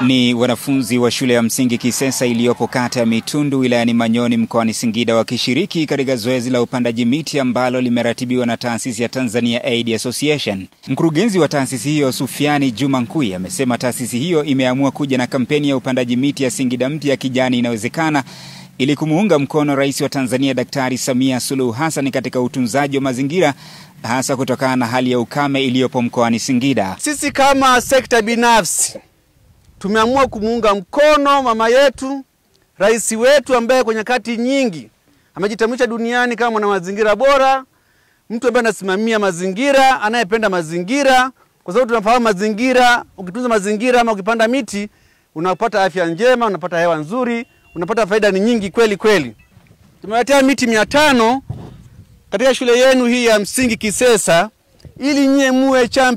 Ni wanafunzi wa shule ya msingi Kisesa iliyopo kata ya Mitundu wilayani Manyoni mkoani Singida wakishiriki katika zoezi la upandaji miti ambalo limeratibiwa na taasisi ya Tanzania Aid Association. Mkurugenzi wa taasisi hiyo Sufiani Juma Nkui amesema taasisi hiyo imeamua kuja na kampeni ya upandaji miti ya Singida mpya kijani inawezekana ili kumuunga mkono Rais wa Tanzania Daktari Samia Suluhu Hassan katika utunzaji wa mazingira, hasa kutokana na hali ya ukame iliyopo mkoani Singida. Sisi kama sekta binafsi tumeamua kumuunga mkono mama yetu, rais wetu ambaye kwenye nyakati nyingi amejitambulisha duniani kama mwana mazingira bora, mtu ambaye anasimamia mazingira, anayependa mazingira, kwa sababu tunafahamu mazingira, ukitunza mazingira ama ukipanda miti unapata afya njema, unapata hewa nzuri, unapata faida ni nyingi kweli kweli. Tumewaletea miti 500 katika shule yenu hii ya msingi Kisesa ili nyie muwe champion